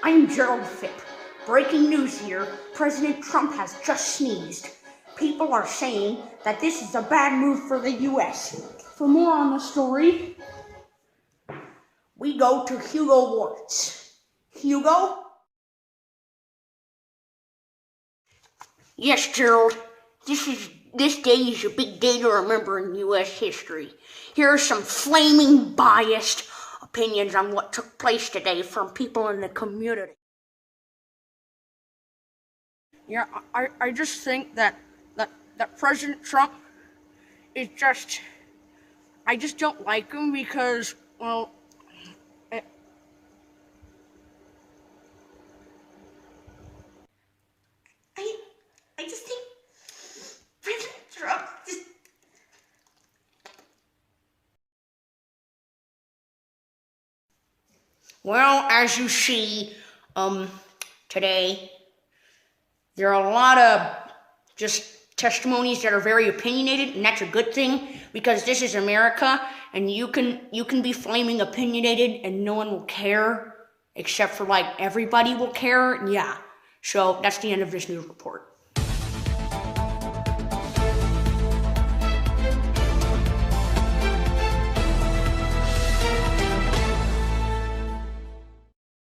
I'm Gerald Phipp. Breaking news here, President Trump has just sneezed. People are saying that this is a bad move for the U.S. For more on the story, we go to Hugo Warts. Hugo? Yes, Gerald. This day is a big day to remember in U.S. history. Here are some flaming biased opinions on what took place today from people in the community. Yeah, I just think that President Trump is I just don't like him because, well, I I just think President Trump just. Well, as you see, today, there are a lot of just testimonies that are very opinionated, and that's a good thing because this is America, and you can be flaming opinionated, and no one will care, except for like everybody will care. Yeah. So that's the end of this news report.